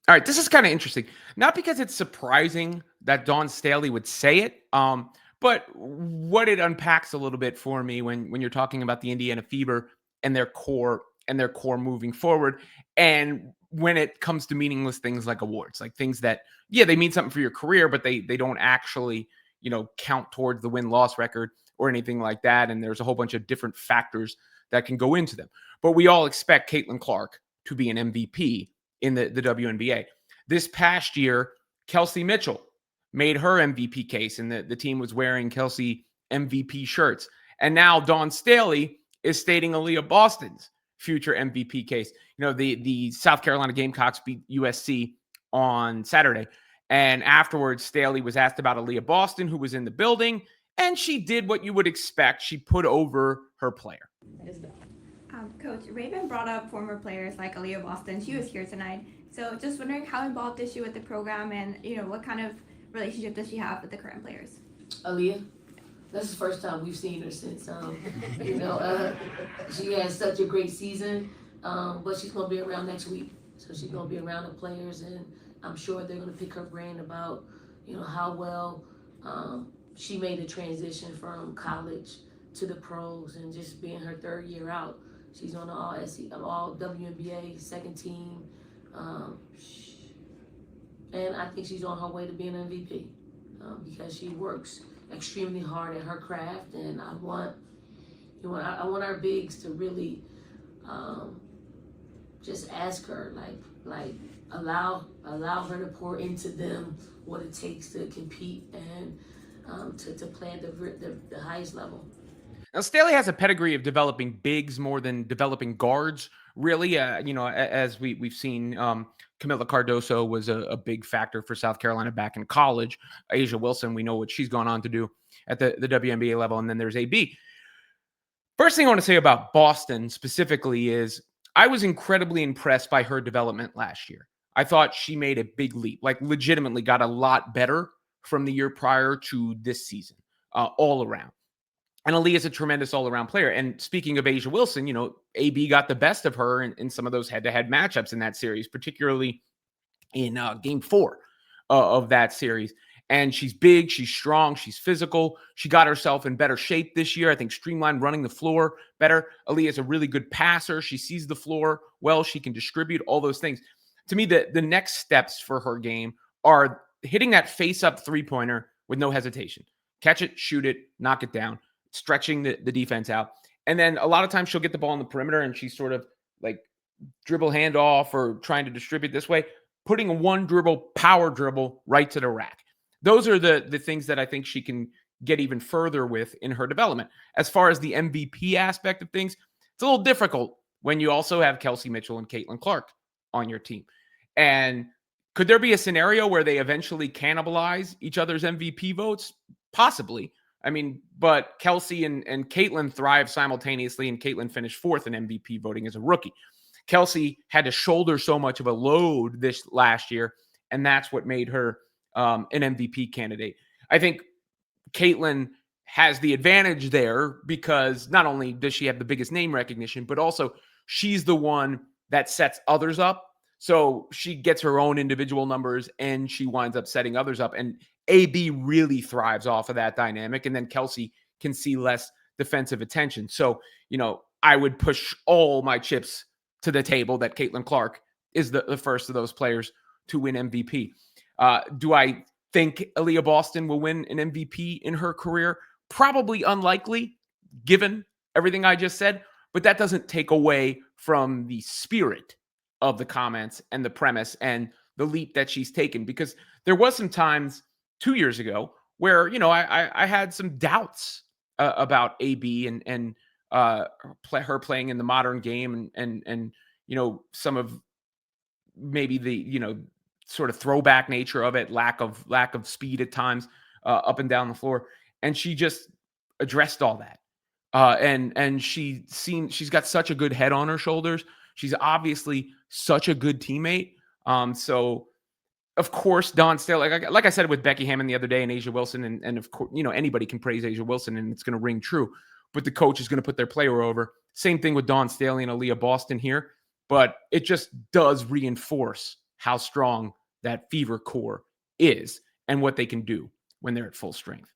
All right, this is kind of interesting. Not because it's surprising that Dawn Staley would say it, but what it unpacks a little bit for me when you're talking about the Indiana Fever and their core moving forward, and when it comes to meaningless things like awards, like things that yeah they mean something for your career, but they don't actually count towards the win loss record or anything like that. And there's a whole bunch of different factors that can go into them. But we all expect Caitlin Clark to be an MVP in the WNBA. This past year, Kelsey Mitchell made her MVP case, and the team was wearing Kelsey MVP shirts. And now Dawn Staley is stating Aliyah Boston's future MVP case. The South Carolina Gamecocks beat USC on Saturday. And afterwards, Staley was asked about Aliyah Boston, who was in the building, and she did what you would expect. She put over her player. Coach, Raven brought up former players like Aliyah Boston. She was here tonight. So just wondering how involved is she with the program and, what kind of relationship does she have with the current players? Aaliyah, that's the first time we've seen her since, she had such a great season, but she's going to be around next week. So she's going to be around the players, and I'm sure they're going to pick her brain about, how well she made the transition from college to the pros and just being her third year out. She's on the all WNBA second team, and I think she's on her way to being an MVP because she works extremely hard at her craft. And I want our bigs to really just ask her, like allow her to pour into them what it takes to compete and to play at the highest level. Now, Staley has a pedigree of developing bigs more than developing guards. Really, as we've seen, Camila Cardoso was a big factor for South Carolina back in college. Asia Wilson, we know what she's gone on to do at the WNBA level, and then there's AB. First thing I want to say about Boston specifically is I was incredibly impressed by her development last year. I thought she made a big leap, like legitimately got a lot better from the year prior to this season, all around. And Aaliyah is a tremendous all-around player. And speaking of Asia Wilson, AB got the best of her in some of those head-to-head matchups in that series, particularly in game 4 of that series. And she's big, she's strong, she's physical. She got herself in better shape this year. I think streamlined running the floor better. Aaliyah is a really good passer. She sees the floor well. She can distribute all those things. To me, the next steps for her game are hitting that face-up three-pointer with no hesitation. Catch it, shoot it, knock it down. Stretching the defense out. And then a lot of times she'll get the ball on the perimeter and she's sort of like dribble handoff or trying to distribute this way, putting a one dribble, power dribble right to the rack. Those are the things that I think she can get even further with in her development. As far as the MVP aspect of things, it's a little difficult when you also have Kelsey Mitchell and Caitlin Clark on your team. And could there be a scenario where they eventually cannibalize each other's MVP votes? Possibly. I mean, but Kelsey and Caitlin thrive simultaneously, and Caitlin finished 4th in MVP voting as a rookie. Kelsey had to shoulder so much of a load this last year, and that's what made her an MVP candidate. I think Caitlin has the advantage there because not only does she have the biggest name recognition, but also she's the one that sets others up. So she gets her own individual numbers and she winds up setting others up. And AB really thrives off of that dynamic. And then Kelsey can see less defensive attention. So, I would push all my chips to the table that Caitlin Clark is the first of those players to win MVP. Do I think Aliyah Boston will win an MVP in her career? Probably unlikely, given everything I just said. But that doesn't take away from the spirit of the comments and the premise and the leap that she's taken. Because there was some times 2 years ago where, I had some doubts about AB and her playing in the modern game and some of maybe the, sort of throwback nature of it, lack of speed at times up and down the floor. And she just addressed all that. And she's got such a good head on her shoulders. She's obviously such a good teammate. So of course, Dawn Staley, like I said with Becky Hammond the other day and Asia Wilson, and of course, anybody can praise Asia Wilson and it's going to ring true, but the coach is going to put their player over. Same thing with Dawn Staley and Aliyah Boston here, but it just does reinforce how strong that Fever core is and what they can do when they're at full strength.